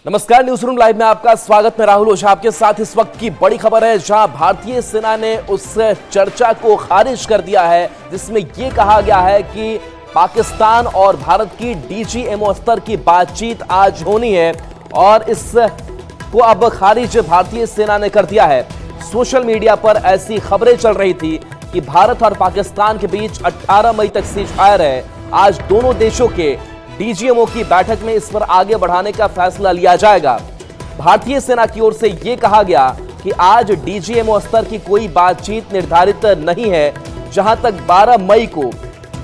नमस्कार, news room live में आपका स्वागत। मैं राहुल ओझा आपके साथ। इस वक्त की बड़ी खबर है, जहां भारतीय सेना ने उस चर्चा को खारिज कर दिया है जिसमें यह कहा गया है कि पाकिस्तान और भारत की डीजीएमओ स्तर की बातचीत आज होनी है, और इस को अब खारिज भारतीय सेना ने कर दिया है। सोशल मीडिया पर ऐसी खबरें चल रही थी कि भारत और पाकिस्तान के बीच 18 मई तक सीजफायर है। आज दोनों देशों के डीजीएमओ की बैठक में इस पर आगे बढ़ाने का फैसला लिया जाएगा। भारतीय सेना की ओर से यह कहा गया कि आज डीजीएमओ स्तर की कोई बातचीत निर्धारित नहीं है। जहां तक 12 मई को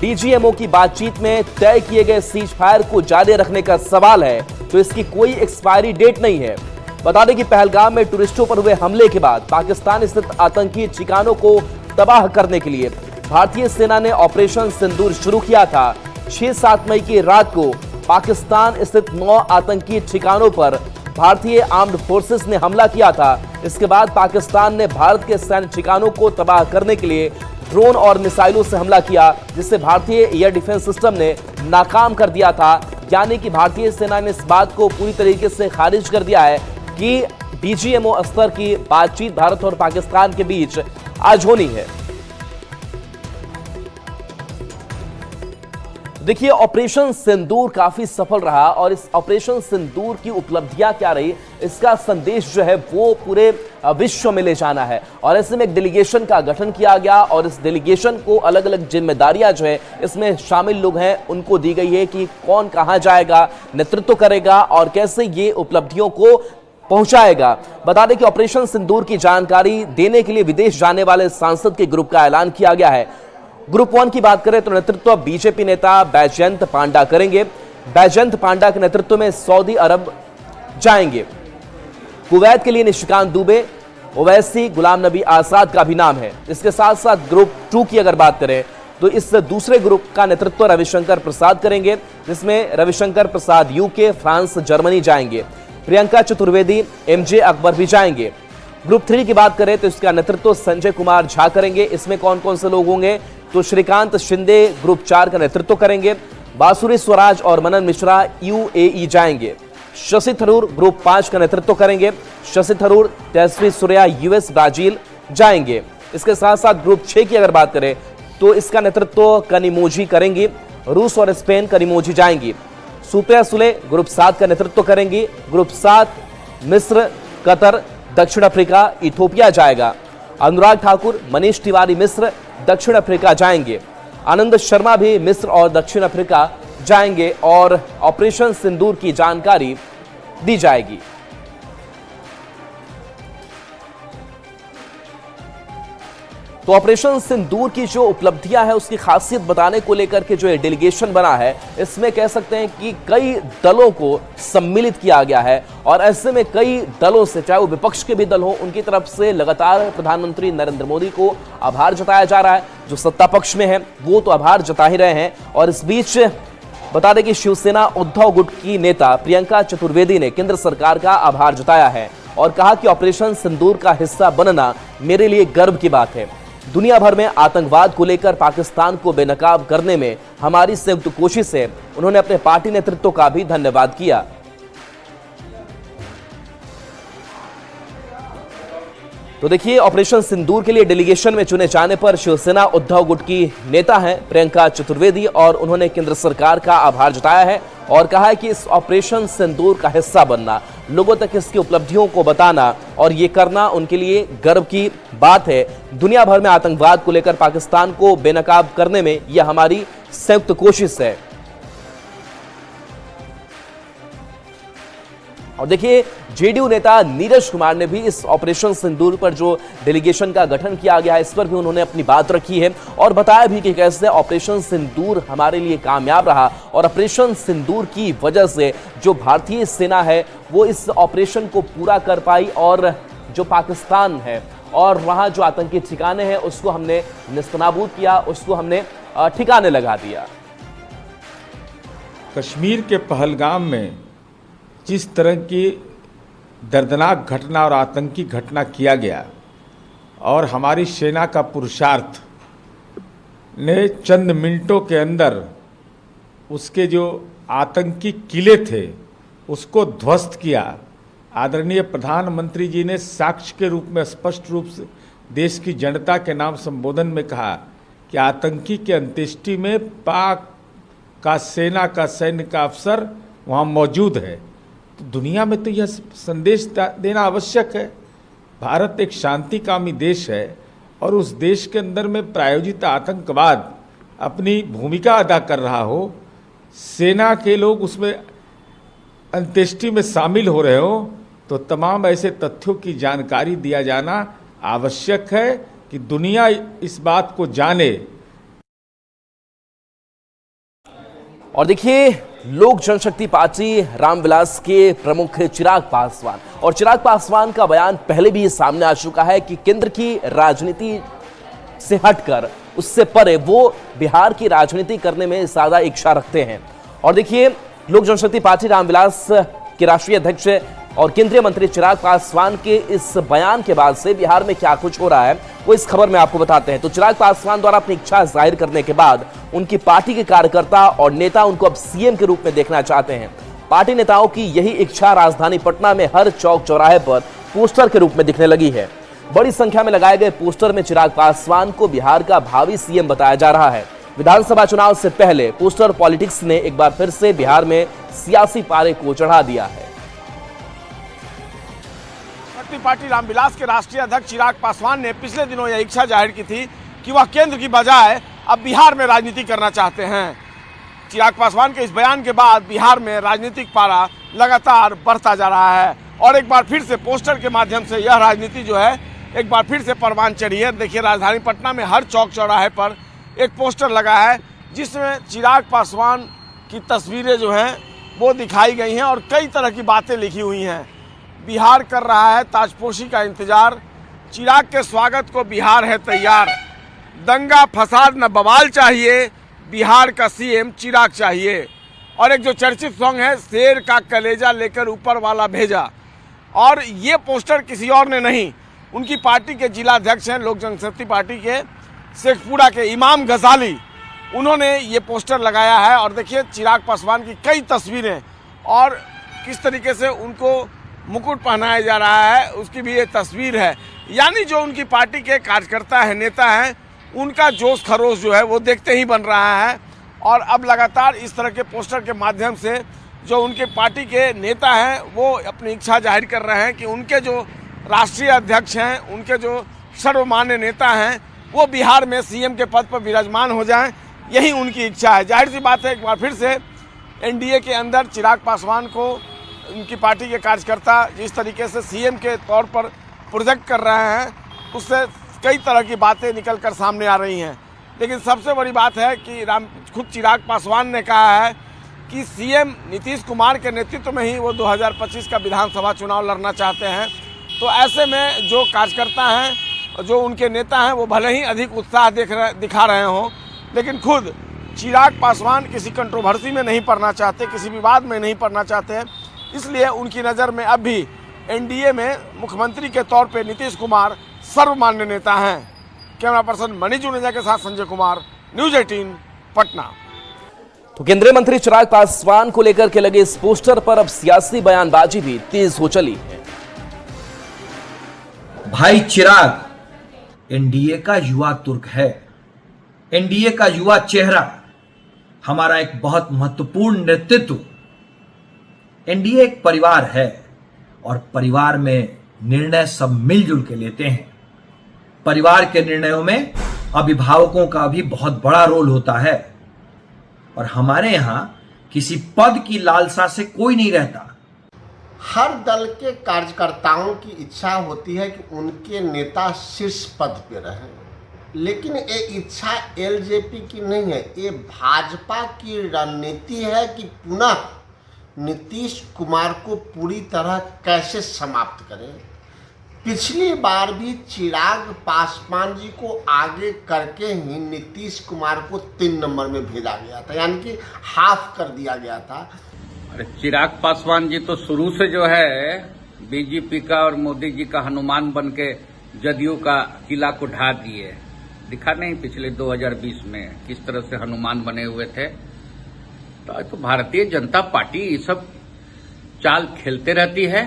डीजीएमओ की बातचीत में तय किए गए सीजफायर को जारी रखने का सवाल है, तो इसकी कोई एक्सपायरी डेट नहीं है। बता दें कि पहलगाम में टूरिस्टों पर हुए हमले के बाद पाकिस्तान स्थित आतंकी ठिकानों को तबाह करने के लिए भारतीय सेना ने ऑपरेशन सिंदूर शुरू किया था। 6-7 मई की रात को पाकिस्तान स्थित 9 आतंकी ठिकानों पर भारतीय आर्म्ड फोर्सेस ने हमला किया था। इसके बाद पाकिस्तान ने भारत के सैन्य ठिकानों को तबाह करने के लिए ड्रोन और मिसाइलों से हमला किया, जिसे भारतीय एयर डिफेंस सिस्टम ने नाकाम कर दिया था। यानी कि भारतीय सेना ने इस बात को पूरी तरीके से खारिज कर दिया है कि डीजीएमओ स्तर की बातचीत भारत और पाकिस्तान के बीच आज होनी है। देखिए, ऑपरेशन सिंदूर काफी सफल रहा, और इस ऑपरेशन सिंदूर की उपलब्धियां क्या रही, इसका संदेश जो है वो पूरे विश्व में ले जाना है। और ऐसे में एक डेलीगेशन का गठन किया गया, और इस डेलीगेशन को अलग अलग जिम्मेदारियां जो है इसमें शामिल लोग हैं उनको दी गई है कि कौन कहां जाएगा, नेतृत्व करेगा और कैसे ये उपलब्धियों को पहुंचाएगा। बता दें कि ऑपरेशन सिंदूर की जानकारी देने के लिए विदेश जाने वाले सांसद के ग्रुप का ऐलान किया गया है। ग्रुप 1 की बात करें तो नेतृत्व बीजेपी नेता बैजयंत पांडा करेंगे। बैजयंत पांडा के नेतृत्व में सऊदी अरब जाएंगे। कुवैत के लिए निशिकांत दुबे, ओवैसी, गुलाम नबी आजाद का भी नाम है। इसके साथ साथ ग्रुप 2 की अगर बात करें तो इस दूसरे ग्रुप का नेतृत्व रविशंकर प्रसाद करेंगे, जिसमें रविशंकर प्रसाद यूके, फ्रांस, जर्मनी जाएंगे। प्रियंका चतुर्वेदी, एमजे अकबर भी जाएंगे। ग्रुप 3 की बात करें तो इसका नेतृत्व संजय कुमार झा करेंगे। इसमें कौन कौन से लोग होंगे तो श्रीकांत शिंदे ग्रुप 4 का नेतृत्व करेंगे। बासुरी स्वराज और मनन मिश्रा यूएई जाएंगे। शशि थरूर ग्रुप 5 का नेतृत्व करेंगे। शशि थरूर, तेजस्वी सूर्या यूएस, ब्राजील जाएंगे। इसके साथ साथ ग्रुप 6 की अगर बात करें तो इसका नेतृत्व कनिमोझी करेंगी। रूस और स्पेन कनिमोझी जाएंगी। सुप्रिया सुले ग्रुप 7 का नेतृत्व करेंगी। ग्रुप 7 मिस्र, कतर, दक्षिण अफ्रीका, इथोपिया जाएगा। अनुराग ठाकुर, मनीष तिवारी मिस्र, दक्षिण अफ्रीका जाएंगे। आनंद शर्मा भी मिस्र और दक्षिण अफ्रीका जाएंगे, और ऑपरेशन सिंदूर की जानकारी दी जाएगी। तो ऑपरेशन सिंदूर की जो उपलब्धियां है उसकी खासियत बताने को लेकर के जो डेलीगेशन बना है, इसमें कह सकते हैं कि कई दलों को सम्मिलित किया गया है। और ऐसे में कई दलों से, चाहे वो विपक्ष के भी दल हो, उनकी तरफ से लगातार प्रधानमंत्री नरेंद्र मोदी को आभार जताया जा रहा है। जो सत्ता पक्ष में है वो तो आभार जता ही रहे हैं। और इस बीच बता दें कि शिवसेना उद्धव गुट की नेता प्रियंका चतुर्वेदी ने केंद्र सरकार का आभार जताया है और कहा कि ऑपरेशन सिंदूर का हिस्सा बनना मेरे लिए गर्व की बात है। दुनिया भर में आतंकवाद को लेकर पाकिस्तान को बेनकाब करने में हमारी संयुक्त कोशिश है। उन्होंने अपने पार्टी नेतृत्व का भी धन्यवाद किया। तो देखिए, ऑपरेशन सिंदूर के लिए डेलीगेशन में चुने जाने पर शिवसेना उद्धव गुट की नेता हैं प्रियंका चतुर्वेदी, और उन्होंने केंद्र सरकार का आभार जताया है और कहा है कि इस ऑपरेशन सिंदूर का हिस्सा बनना, लोगों तक इसकी उपलब्धियों को बताना और ये करना उनके लिए गर्व की बात है। दुनिया भर में आतंकवाद को लेकर पाकिस्तान को बेनकाब करने में यह हमारी संयुक्त कोशिश है। और देखिए, जेडीयू नेता नीरज कुमार ने भी इस ऑपरेशन सिंदूर पर जो डेलीगेशन का गठन किया गया है, इस पर भी उन्होंने अपनी बात रखी है और बताया भी कि कैसे ऑपरेशन सिंदूर हमारे लिए कामयाब रहा, और ऑपरेशन सिंदूर की वजह से जो भारतीय सेना है वो इस ऑपरेशन को पूरा कर पाई, और जो पाकिस्तान है और वहां जो आतंकी ठिकाने हैं उसको हमने निस्तनाबूद किया, उसको हमने ठिकाने लगा दिया। कश्मीर के पहलगाम में जिस तरह की दर्दनाक घटना और आतंकी घटना किया गया, और हमारी सेना का पुरुषार्थ ने चंद मिनटों के अंदर उसके जो आतंकी किले थे उसको ध्वस्त किया। आदरणीय प्रधानमंत्री जी ने साक्ष्य के रूप में स्पष्ट रूप से देश की जनता के नाम संबोधन में कहा कि आतंकी के अंत्येष्टि में पाक का सेना का सैन्य का अफसर वहाँ मौजूद है। तो दुनिया में तो यह संदेश देना आवश्यक है। भारत एक शांतिकामी देश है और उस देश के अंदर में प्रायोजित आतंकवाद अपनी भूमिका अदा कर रहा हो, सेना के लोग उसमें अंत्येष्टि में शामिल हो रहे हो, तो तमाम ऐसे तथ्यों की जानकारी दिया जाना आवश्यक है कि दुनिया इस बात को जाने। और देखिए, लोक जनशक्ति पार्टी रामविलास के प्रमुख चिराग पासवान, और चिराग पासवान का बयान पहले भी सामने आ चुका है कि केंद्र की राजनीति से हटकर, उससे परे वो बिहार की राजनीति करने में ज्यादा इच्छा रखते हैं। और देखिए, लोक जनशक्ति पार्टी रामविलास के राष्ट्रीय अध्यक्ष और केंद्रीय मंत्री चिराग पासवान के इस बयान के बाद से बिहार में क्या कुछ हो रहा है वो इस खबर में आपको बताते हैं। तो चिराग पासवान द्वारा अपनी इच्छा जाहिर करने के बाद उनकी पार्टी के कार्यकर्ता और नेता उनको अब सीएम के रूप में देखना चाहते हैं। पार्टी नेताओं की यही इच्छा राजधानी पटना में हर चौक चौराहे पर पोस्टर के रूप में दिखने लगी है। बड़ी संख्या में लगाए गए पोस्टर में चिराग पासवान को बिहार का भावी सीएम बताया जा रहा है। विधानसभा चुनाव से पहले पोस्टर पॉलिटिक्स ने एक बार फिर से बिहार में सियासी पारे को चढ़ा दिया है। पार्टी रामविलास के राष्ट्रीय अध्यक्ष चिराग पासवान ने पिछले दिनों यह इच्छा जाहिर की थी कि वह केंद्र की बजाय अब बिहार में राजनीति करना चाहते हैं। चिराग पासवान के इस बयान के बाद बिहार में राजनीतिक पारा लगातार बढ़ता जा रहा है और एक बार फिर से पोस्टर के माध्यम से यह राजनीति जो है एक बार फिर से परवान चढ़ी है। देखिए, राजधानी पटना में हर चौक चौराहे पर एक पोस्टर लगा है जिसमें चिराग पासवान की तस्वीरें जो हैं वो दिखाई गई हैं और कई तरह की बातें लिखी हुई हैं। बिहार कर रहा है ताजपोशी का इंतजार, चिराग के स्वागत को बिहार है तैयार, दंगा फसाद न बवाल चाहिए, बिहार का सीएम चिराग चाहिए। और एक जो चर्चित सॉन्ग है, शेर का कलेजा लेकर ऊपर वाला भेजा। और ये पोस्टर किसी और ने नहीं, उनकी पार्टी के जिला अध्यक्ष हैं लोक जनशक्ति पार्टी के शेखपुरा के इमाम गजाली, उन्होंने ये पोस्टर लगाया है। और देखिए, चिराग पासवान की कई तस्वीरें और किस तरीके से उनको मुकुट पहनाया जा रहा है उसकी भी ये तस्वीर है। यानी जो उनकी पार्टी के कार्यकर्ता हैं, नेता हैं, उनका जोश खरोश जो है वो देखते ही बन रहा है। और अब लगातार इस तरह के पोस्टर के माध्यम से जो उनके पार्टी के नेता हैं वो अपनी इच्छा जाहिर कर रहे हैं कि उनके जो राष्ट्रीय अध्यक्ष हैं, उनके जो सर्वमान्य नेता हैं, वो बिहार में सीएम के पद पर विराजमान हो जाएं, यही उनकी इच्छा है। जाहिर सी बात है, एक बार फिर से एनडीए के अंदर चिराग पासवान को उनकी पार्टी के कार्यकर्ता जिस तरीके से सीएम के तौर पर प्रोजेक्ट कर रहे हैं, उससे कई तरह की बातें निकल कर सामने आ रही हैं। लेकिन सबसे बड़ी बात है कि खुद चिराग पासवान ने कहा है कि सीएम नीतीश कुमार के नेतृत्व में ही वो 2025 का विधानसभा चुनाव लड़ना चाहते हैं। तो ऐसे में जो कार्यकर्ता हैं, जो उनके नेता हैं, वो भले ही अधिक उत्साह दिखा रहे हों, लेकिन खुद चिराग पासवान किसी कंट्रोवर्सी में नहीं पड़ना चाहते, किसी विवाद में नहीं पड़ना चाहते हैं। इसलिए उनकी नज़र में अब भी एनडीए में मुख्यमंत्री के तौर पे नीतीश कुमार सर्वमान्य नेता हैं। कैमरा पर्सन मनीष जुनेजा के साथ संजय कुमार, न्यूज़ 18 पटना। तो केंद्रीय मंत्री चिराग पासवान को लेकर के लगे इस पोस्टर पर अब सियासी बयानबाजी भी तेज हो चली है। भाई चिराग एनडीए का युवा तुर्क है, एनडीए का युवा चेहरा, हमारा एक बहुत महत्वपूर्ण नेतृत्व। एनडीए एक परिवार है और परिवार में निर्णय सब मिलजुल के लेते हैं। परिवार के निर्णयों में अभिभावकों का भी बहुत बड़ा रोल होता है और हमारे यहां किसी पद की लालसा से कोई नहीं रहता। हर दल के कार्यकर्ताओं की इच्छा होती है कि उनके नेता शीर्ष पद पे रहें, लेकिन ये इच्छा एलजेपी की नहीं है, ये भाजपा की रणनीति है कि पुनः नीतीश कुमार को पूरी तरह कैसे समाप्त करें। पिछली बार भी चिराग पासवान जी को आगे करके ही नीतीश कुमार को 3 नंबर में भेजा गया था, यानी कि हाफ कर दिया गया था। अरे चिराग पासवान जी तो शुरू से जो है बीजेपी का और मोदी जी का हनुमान बन के जदयू का किला को ढा दिए। दिखा नहीं पिछले 2020 में किस तरह से हनुमान बने हुए थे। तो भारतीय जनता पार्टी ये सब चाल खेलते रहती है,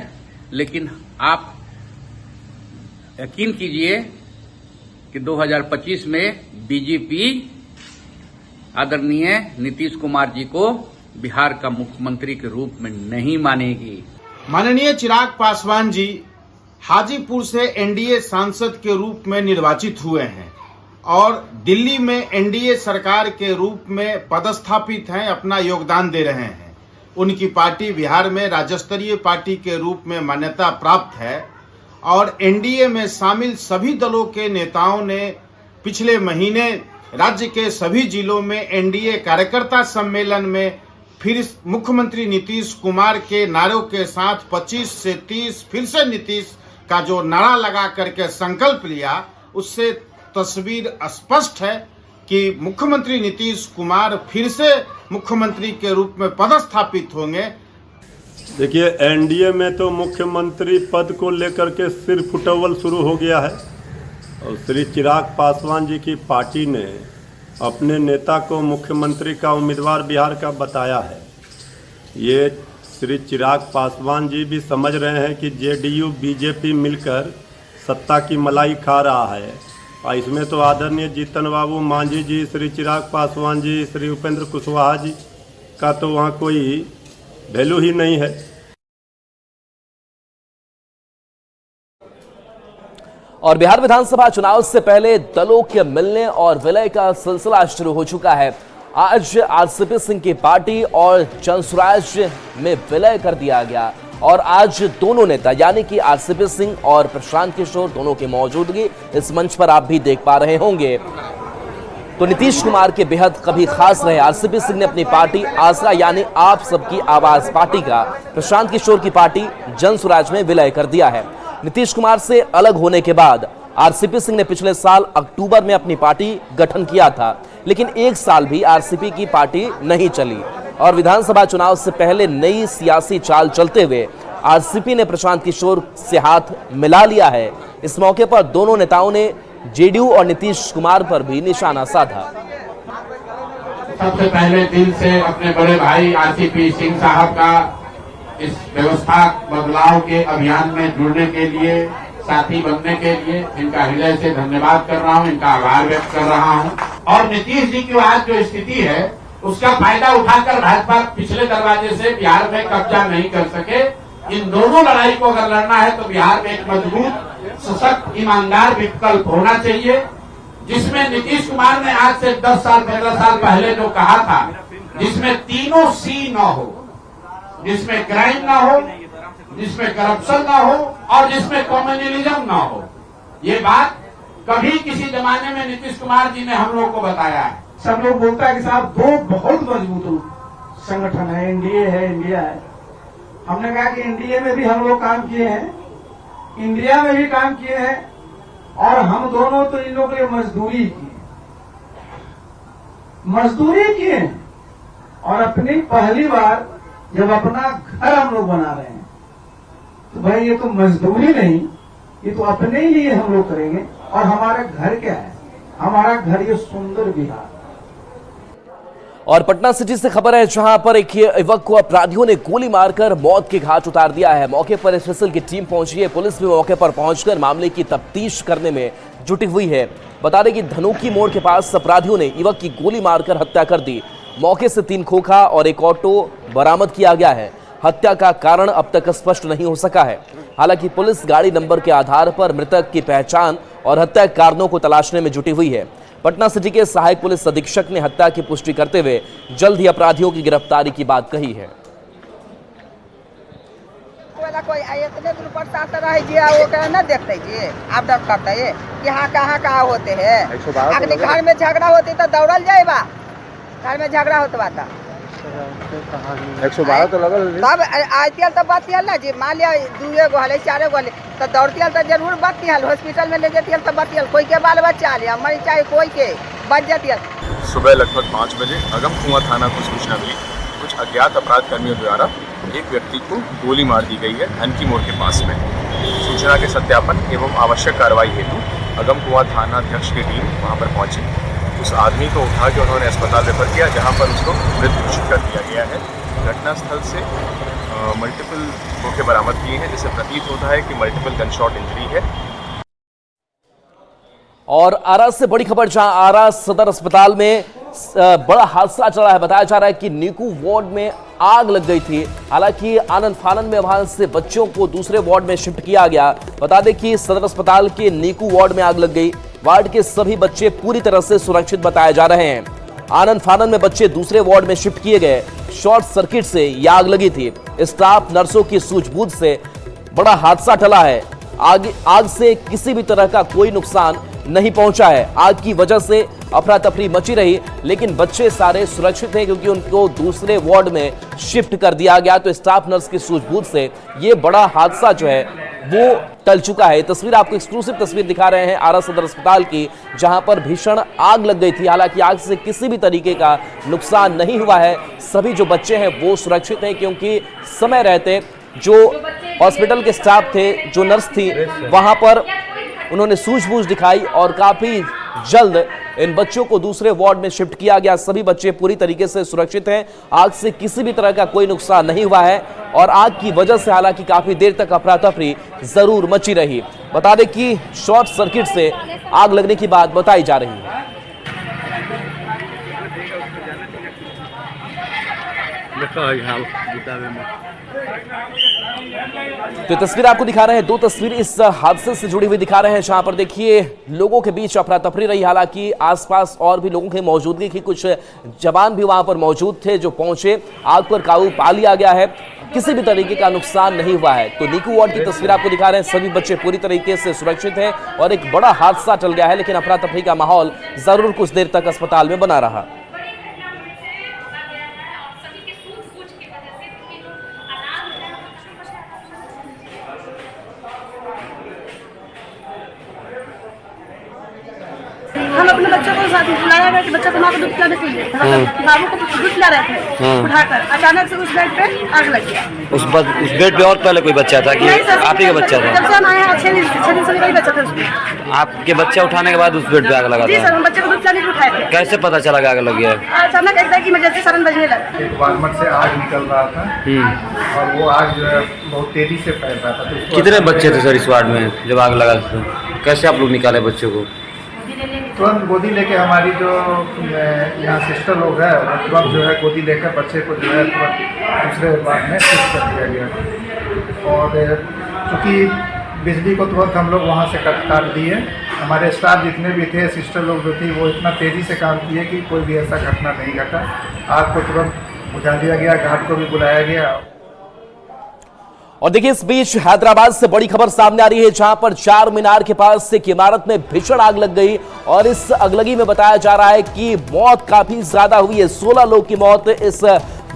लेकिन आप यकीन कीजिए कि 2025 में बीजेपी आदरणीय नीतीश कुमार जी को बिहार का मुख्यमंत्री के रूप में नहीं मानेगी। माननीय चिराग पासवान जी हाजीपुर से एनडीए सांसद के रूप में निर्वाचित हुए हैं और दिल्ली में एनडीए सरकार के रूप में पदस्थापित हैं, अपना योगदान दे रहे हैं। उनकी पार्टी बिहार में राज्य स्तरीय पार्टी के रूप में मान्यता प्राप्त है और एनडीए में शामिल सभी दलों के नेताओं ने पिछले महीने राज्य के सभी जिलों में एनडीए कार्यकर्ता सम्मेलन में फिर मुख्यमंत्री नीतीश कुमार के नारों के साथ 25 से 30 फिर से नीतीश का जो नारा लगा करके संकल्प लिया, उससे तस्वीर स्पष्ट है कि मुख्यमंत्री नीतीश कुमार फिर से मुख्यमंत्री के रूप में पदस्थापित होंगे। देखिए, एनडीए में तो मुख्यमंत्री पद को लेकर के सिर फुटवल शुरू हो गया है और श्री चिराग पासवान जी की पार्टी ने अपने नेता को मुख्यमंत्री का उम्मीदवार बिहार का बताया है। ये श्री चिराग पासवान जी भी समझ रहे हैं कि जेडीयू बीजेपी मिलकर सत्ता की मलाई खा रहा है और इसमें तो आदरणीय जीतन बाबू मांझी जी, श्री चिराग पासवान जी, श्री उपेंद्र कुशवाहा जी का तो वहाँ कोई वैल्यू ही नहीं है। और बिहार विधानसभा चुनाव से पहले दलों के मिलने और विलय का सिलसिला शुरू हो चुका है। आज आरसीपी सिंह की पार्टी और जनसुराज में विलय कर दिया गया और आज दोनों नेता यानी कि आरसीपी सिंह और प्रशांत किशोर दोनों की मौजूदगी इस मंच पर आप भी देख पा रहे होंगे। तो नीतीश कुमार के बेहद कभी खास रहे आरसीपी सिंह ने अपनी पार्टी आसरा यानी आप सबकी आवाज पार्टी का प्रशांत किशोर की पार्टी जनसुराज में विलय कर दिया है। नीतीश कुमार से अलग होने के बाद आरसीपी सिंह ने पिछले साल अक्टूबर में अपनी पार्टी गठन किया था, लेकिन एक साल भी आरसीपी की पार्टी नहीं चली और विधानसभा चुनाव से पहले नई सियासी चाल चलते हुए आरसीपी ने प्रशांत किशोर से हाथ मिला लिया है। इस मौके पर दोनों नेताओं ने जेडीयू और नीतीश कुमार पर भी निशाना साधा। सबसे पहले दिल से अपने बड़े भाई आरसीपी सिंह साहब का इस व्यवस्था बदलाव के अभियान में जुड़ने के लिए, साथी बनने के लिए इनका हृदय से धन्यवाद कर रहा हूं, इनका आभार व्यक्त कर रहा हूं। और नीतीश जी की आज जो स्थिति है उसका फायदा उठाकर भाजपा पिछले दरवाजे से बिहार में कब्जा नहीं कर सके। इन दोनों लड़ाई को अगर लड़ना है तो बिहार में एक मजबूत, सशक्त, ईमानदार विकल्प होना चाहिए, जिसमें नीतीश कुमार ने आज से 10 साल 15 साल पहले जो कहा था, जिसमें तीनों सी न हो, जिसमें क्राइम ना हो, जिसमें करप्शन ना हो और जिसमें कम्युनलिज्म ना हो। ये बात कभी किसी जमाने में नीतीश कुमार जी ने हम लोग को बताया है। सब लोग बोलता है कि साहब दो बहुत मजबूत संगठन है, एनडीए है, इंडिया है। हमने कहा कि एनडीए में भी हम लोग काम किए हैं, इंडिया में भी काम किए हैं और हम दोनों तो इन लोगों के लिए मजदूरी किए और अपनी पहली बार जब अपना घर हम लोग बना रहे हैं तो भाई ये तो मजदूरी नहीं, ये तो अपने लिए हम लोग करेंगे। और हमारा घर क्या है? हमारा घर ये सुंदर बिहार। और पटना सिटी से खबर है जहां पर एक युवक को अपराधियों ने गोली मारकर मौत के घाट उतार दिया है। मौके पर एसएसएल की टीम पहुंची है, पुलिस भी मौके पर पहुंचकर मामले की तफ्तीश करने में जुटी हुई है। बता दें कि धनुकी मोड़ के पास अपराधियों ने युवक की गोली मारकर हत्या कर दी। मौके से 3 खोखा और एक ऑटो बरामद किया गया है। हत्या का कारण अब तक स्पष्ट नहीं हो सका है। हालांकि पुलिस गाड़ी नंबर के आधार पर मृतक की पहचान और हत्या के कारणों को तलाशने में जुटी हुई है। पटना सिटी के सहायक पुलिस अधीक्षक ने हत्या की पुष्टि करते हुए जल्द ही अपराधियों की गिरफ्तारी की बात कही है। कोई इतने दूर प्रशासन रहे जी, वो कहे ना देखते जी, आप डर करते है कि हाँ कहाँ होते हैं। अगर घर में झगड़ा होती तो दौड़ल जाए बा, घर में झगड़ा होता था 112 तो लगल तब आती तो बात ना जी। मान लिया 2 गो हले 4 गो हले तो दौड़ती तो जरूर बत्ती हल, हॉस्पिटल में ले जाती तो बत्ती कोई के बाल बच्चा लिया मरी चाहे कोई के बच जाती। सुबह लगभग 5 बजे अगम कुआं थाना को सूचना मिली, कुछ अज्ञात अपराध कर्मियों द्वारा एक व्यक्ति को गोली मार दी गई है धनकी मोड़ के पास में। सूचना के सत्यापन एवं आवश्यक कार्रवाई हेतु अगम कुआं थाना अध्यक्ष की टीम वहां पर पहुंची। उस आदमी को उठा के उन्होंने अस्पताल रेफर किया, जहां पर उसको मृत घोषित कर दिया गया है। घटनास्थल से मल्टीपल धोखे बरामद किए हैं, जिससे प्रतीत होता है कि मल्टीपल गन शॉट इंजरी है। और आरा से बड़ी खबर, जहां आरा सदर अस्पताल में बड़ा हादसा चला है। बताया जा रहा है कि नीकू वार्ड में आग लग गई थी। हालांकि आनंद फानन में वहां से बच्चों को दूसरे वार्ड में शिफ्ट किया गया। बता दें कि सदर अस्पताल के नीकू वार्ड में आग लग गई। वार्ड के सभी बच्चे पूरी तरह से सुरक्षित बताए जा रहे हैं। आनंद फानन में बच्चे दूसरे वार्ड में शिफ्ट किए गए। शॉर्ट सर्किट से यह आग लगी थी। स्टाफ नर्सों की सूझबूझ से बड़ा हादसा टला है। आग से किसी भी तरह का कोई नुकसान नहीं पहुंचा है। आग की वजह से अफरा तफरी मची रही, लेकिन बच्चे सारे सुरक्षित हैं क्योंकि उनको दूसरे वार्ड में शिफ्ट कर दिया गया। तो स्टाफ नर्स की सूझबूझ से ये बड़ा हादसा जो है वो टल चुका है। तस्वीर आपको एक्सक्लूसिव तस्वीर दिखा रहे हैं आरा सदर अस्पताल की, जहां पर भीषण आग लग गई थी। हालांकि आग से किसी भी तरीके का नुकसान नहीं हुआ है। सभी जो बच्चे हैं वो सुरक्षित हैं क्योंकि समय रहते जो हॉस्पिटल के स्टाफ थे, जो नर्स थी, वहां पर उन्होंने सूझबूझ दिखाई और काफी जल्द इन बच्चों को दूसरे वार्ड में शिफ्ट किया गया। सभी बच्चे पूरी तरीके से सुरक्षित हैं। आग से किसी भी तरह का कोई नुकसान नहीं हुआ है और आग की वजह से हालांकि काफी देर तक अफरा तफरी जरूर मची रही। बता दें कि शॉर्ट सर्किट से आग लगने की बात बताई जा रही है। तो तस्वीर आपको दिखा रहे हैं, दो तस्वीर इस हादसे से जुड़ी हुई दिखा रहे हैं, जहां पर देखिए लोगों के बीच अफरा तफरी रही। हालांकि आसपास और भी लोगों की मौजूदगी थी, कुछ जवान भी वहां पर मौजूद थे जो पहुंचे। आग पर काबू पा लिया गया है, किसी भी तरीके का नुकसान नहीं हुआ है। तो नीकू वार्ड की तस्वीर आपको दिखा रहे हैं, सभी बच्चे पूरी तरीके से सुरक्षित हैं और एक बड़ा हादसा टल गया है, लेकिन अफरा तफरी का माहौल जरूर कुछ देर तक अस्पताल में बना रहा। हम अपने बच्चों को साथ में बुलाया गया कि बच्चों को माँ को दूध पिलाने के लिए बाबू को दूध पिला रहे थे। उठाकर अचानक से उस बेड पे आग लग गया। उस बेड पे और पहले कोई बच्चा था कि आप ही का बच्चा था? जब से हम आए हैं 6 दिन से कोई बच्चा था उसमें। आपके बच्चा उठाने के बाद उस बेड पे आग लगा था? जी सर, हम बच्चे को दूध पिलाने के लिए उठाए थे। कैसे पता चला कि आग लग गया? अचानक एकदम की इमरजेंसी सायरन बजने लगा। एक वार्मर से आग निकल रहा था और वो आग जो है बहुत तेजी से फैल रहा था। कितने बच्चे थे सर इस वार्ड में जब आग लगा था? कैसे आप लोग निकाले बच्चों को? तुरंत गोदी लेके हमारी जो यहाँ सिस्टर लोग है तुरंत जो है गोदी लेकर बच्चे को जो है तुरंत दूसरे वार्ड में शिफ्ट कर दिया गया। और चूँकि बिजली को तुरंत हम लोग वहाँ से काट दिए। हमारे स्टाफ जितने भी थे, सिस्टर लोग जो थी, वो इतना तेज़ी से काम किए कि कोई भी ऐसा घटना नहीं घटा। आग को तुरंत बुझा दिया गया, घाट को भी बुलाया गया। और देखिए इस बीच हैदराबाद से बड़ी खबर सामने आ रही है, जहां पर चार मीनार के पास एक इमारत में भीषण आग लग गई और इस अगलगी में बताया जा रहा है कि मौत काफी ज्यादा हुई है। 16 लोग की मौत इस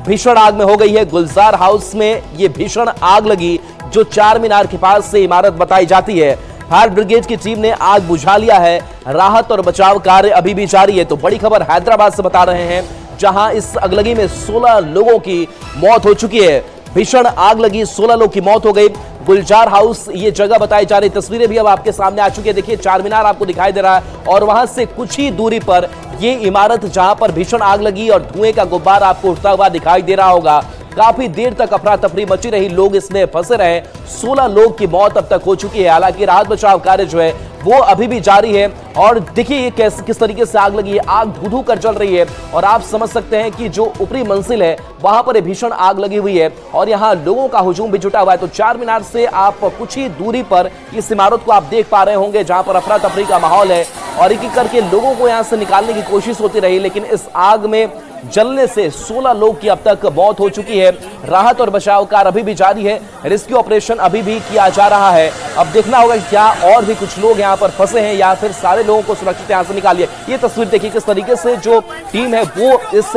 भीषण आग में हो गई है। गुलजार हाउस में ये भीषण आग लगी जो चार मीनार के पास से इमारत बताई जाती है। फायर ब्रिगेड की टीम ने आग बुझा लिया है। राहत और बचाव कार्य अभी भी जारी है। तो बड़ी खबर हैदराबाद से बता रहे हैं, जहां इस अगलगी में 16 लोगों की मौत हो चुकी है। भीषण आग लगी, 16 लोग की मौत हो गई। गुलजार हाउस ये जगह बताई जा रही। तस्वीरें भी अब आपके सामने आ चुकी है। देखिए चार मीनार आपको दिखाई दे रहा है और वहां से कुछ ही दूरी पर ये इमारत जहां पर भीषण आग लगी और धुएं का गुब्बार आपको उठता हुआ दिखाई दे रहा होगा। काफी देर तक अफरा तफरी मची रही, लोग इसमें फंसे रहे। 16 लोग की मौत अब तक हो चुकी है। हालांकि राहत बचाव कार्य जो है वो अभी भी जारी है। और देखिए ये किस तरीके से आग लगी है। आग धू कर जल रही है और आप समझ सकते हैं कि जो ऊपरी मंजिल है वहां पर भीषण आग लगी हुई है और यहाँ लोगों का हुजूम भी जुटा हुआ है। तो चार मीनार से आप कुछ ही दूरी पर इस इमारत को आप देख पा रहे होंगे, जहां पर अफरा तफरी का माहौल है और एक एक करके लोगों को यहां से निकालने की कोशिश होती रही, लेकिन इस आग में जलने से 16 लोग की अब तक मौत हो चुकी है। राहत और बचाव कार्य अभी भी जारी है। रेस्क्यू ऑपरेशन अभी भी किया जा रहा है। अब देखना होगा कि क्या और भी कुछ लोग यहां पर फंसे हैं या फिर सारे लोगों को सुरक्षित यहां से निकालिए। ये तस्वीर देखिए किस तरीके से जो टीम है वो इस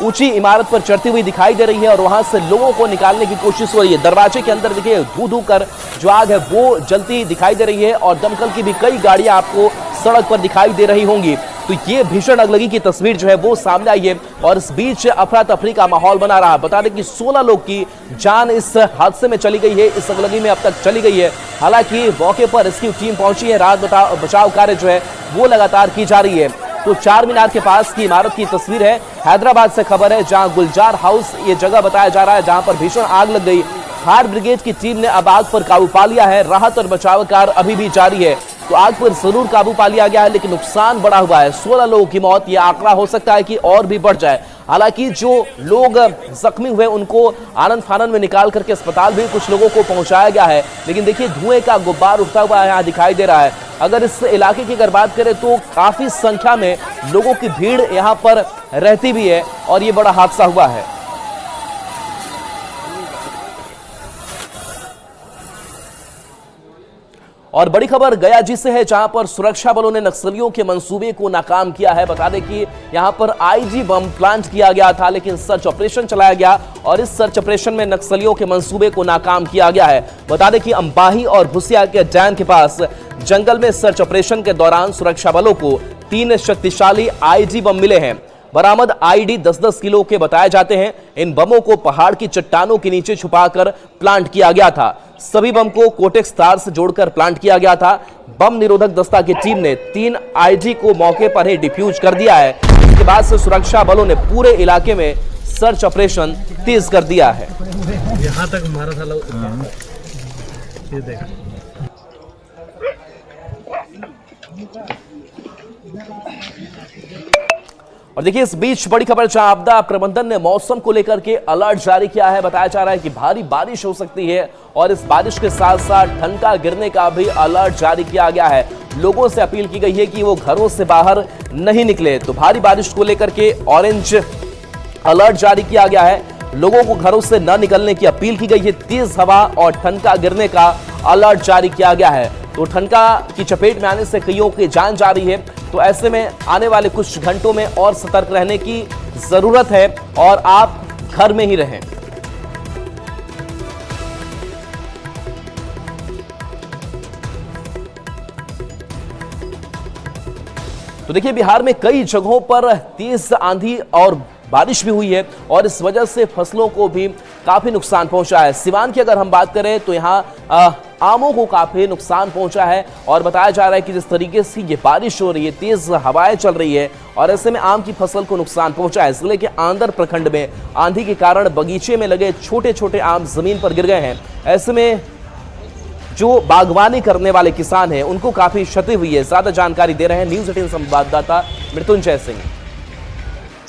ऊंची इमारत पर चढ़ती हुई दिखाई दे रही है और वहां से लोगों को निकालने की कोशिश हो रही है। दरवाजे के अंदर देखिए धू कर जो आग है वो जलती दिखाई दे रही है और दमकल की भी कई गाड़ियां आपको सड़क पर दिखाई दे रही होंगी। तो ये भीषण अगलगी की तस्वीर जो है वो सामने आई है और इस बीच अफरा तफरी का माहौल बना रहा। बता दें कि 16 लोग की जान इस हादसे में चली गई है, इस अगलगी में अब तक चली गई है। हालांकि मौके पर रेस्क्यू टीम पहुंची है, राहत बचाव कार्य जो है वो लगातार की जा रही है। तो चार मीनार के पास की इमारत की तस्वीर है। हैदराबाद से खबर है, जहां गुलजार हाउस ये जगह बताया जा रहा है जहां पर भीषण आग लग गई। फायर ब्रिगेड की टीम ने अब आग पर काबू पा लिया है। राहत और बचाव कार्य अभी भी जारी है। तो आग पर जरूर काबू पा लिया गया है, लेकिन नुकसान बड़ा हुआ है। 16 लोगों की मौत, यह आंकड़ा हो सकता है कि और भी बढ़ जाए। हालांकि जो लोग जख्मी हुए उनको आनंद फानंद में निकाल करके अस्पताल भी कुछ लोगों को पहुंचाया गया है। लेकिन देखिए धुएं का गुब्बार उठता हुआ यहाँ दिखाई दे रहा है। अगर इस इलाके की अगर बात करें तो काफी संख्या में लोगों की भीड़ यहाँ पर रहती भी है और ये बड़ा हादसा हुआ है। और बड़ी खबर गया जी से है, जहां पर सुरक्षा बलों ने नक्सलियों के मंसूबे को नाकाम किया है। बता दें कि यहां पर आईजी बम प्लांट किया गया था, लेकिन सर्च ऑपरेशन चलाया गया और इस सर्च ऑपरेशन में नक्सलियों के मंसूबे को नाकाम किया गया है। बता दें कि अंबाही और भुसिया के डैम के पास जंगल में सर्च ऑपरेशन के दौरान सुरक्षा बलों को 3 शक्तिशाली आईजी बम मिले हैं। बरामद आईडी 10-10 किलो के बताए जाते हैं। इन बमों को पहाड़ की चट्टानों के नीचे छुपाकर प्लांट किया गया था। सभी बम को कोटेक्स तार से जोड़कर प्लांट किया गया था। बम निरोधक दस्ता की टीम ने 3 आईडी को मौके पर ही डिफ्यूज कर दिया है। इसके बाद से सुरक्षा बलों ने पूरे इलाके में सर्च ऑपरेशन तेज कर दिया है। यहाँ तक मारा था लोग, ये देख। और देखिए इस बीच बड़ी खबर, जहां आपदा प्रबंधन ने मौसम को लेकर के अलर्ट जारी किया है। बताया जा रहा है कि भारी बारिश हो सकती है और इस बारिश के साथ साथ ठनका गिरने का भी अलर्ट जारी किया गया है। लोगों से अपील की गई है कि वो घरों से बाहर नहीं निकले। तो भारी बारिश को लेकर के ऑरेंज अलर्ट जारी किया गया है। लोगों को घरों से न निकलने की अपील की गई है। तेज हवा और ठनका गिरने का अलर्ट जारी किया गया है। तो ठनका की चपेट में आने से कईयों की जान जा रही है। तो ऐसे में आने वाले कुछ घंटों में और सतर्क रहने की जरूरत है और आप घर में ही रहें। तो देखिए बिहार में कई जगहों पर तेज आंधी और बारिश भी हुई है और इस वजह से फसलों को भी काफी नुकसान पहुंचा है। सिवान की अगर हम बात करें तो यहाँ आमों को काफी नुकसान पहुंचा है और बताया जा रहा है कि जिस तरीके से ये बारिश हो रही है, तेज हवाएं चल रही है और ऐसे में आम की फसल को नुकसान पहुंचा है। जिले के आंदर प्रखंड में आंधी के कारण बगीचे में लगे छोटे छोटे आम जमीन पर गिर गए हैं। ऐसे में जो बागवानी करने वाले किसान हैं उनको काफी क्षति हुई है। ज्यादा जानकारी दे रहे हैं न्यूज 18 संवाददाता मृत्युंजय सिंह।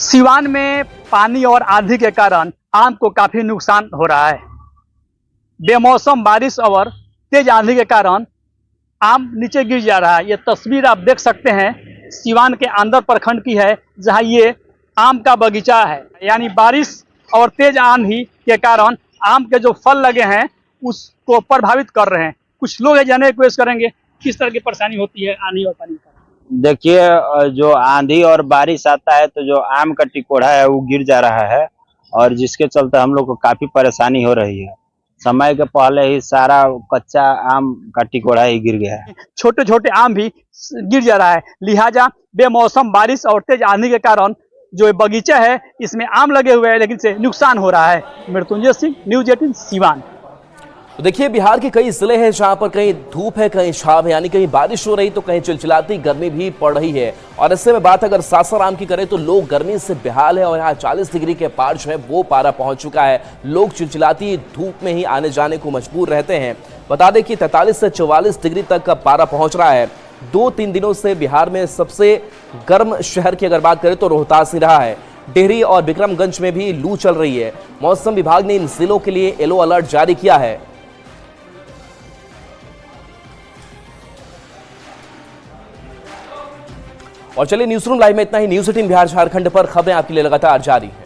सिवान में पानी और आंधी के कारण आम को काफी नुकसान हो रहा है। बेमौसम बारिश और तेज आंधी के कारण आम नीचे गिर जा रहा है। ये तस्वीर आप देख सकते हैं सिवान के आंदर प्रखंड की है, जहां ये आम का बगीचा है। यानी बारिश और तेज आंधी के कारण आम के जो फल लगे हैं उसको प्रभावित कर रहे हैं। कुछ लोग जानने की कोशिश करेंगे किस तरह की परेशानी होती है आंधी और पानी का। देखिए जो आंधी और बारिश आता है तो जो आम का टिकोड़ा है वो गिर जा रहा है और जिसके चलते हम लोग को काफी परेशानी हो रही है। समय के पहले ही सारा कच्चा आम का टिकोड़ा ही गिर गया है। छोटे छोटे आम भी गिर जा रहा है। लिहाजा बेमौसम बारिश और तेज आंधी के कारण जो बगीचा है इसमें आम लगे हुए हैं, लेकिन से नुकसान हो रहा है। मृत्युंजय सिंह, न्यूज 18 सिवान। तो देखिए बिहार के कई जिले हैं जहां पर कहीं धूप है, कहीं छाव है, यानी कहीं बारिश हो रही तो कहीं चिलचिलाती गर्मी भी पड़ रही है। और ऐसे में बात अगर सासाराम की करें तो लोग गर्मी से बेहाल है और यहाँ 40 डिग्री के पार जो है वो पारा पहुंच चुका है। लोग चिलचिलाती धूप में ही आने जाने को मजबूर रहते हैं। बता दें कि 43 से 44 डिग्री तक का पारा पहुंच रहा है। 2-3 दिनों से बिहार में सबसे गर्म शहर की अगर बात करें तो रोहतास ही रहा है। डेहरी और विक्रमगंज में भी लू चल रही है। मौसम विभाग ने इन जिलों के लिए येलो अलर्ट जारी किया है। और चलिए न्यूज़ रूम लाइव में इतना ही। न्यूज़ 18 बिहार झारखंड पर खबरें आपके लिए लगातार जारी है।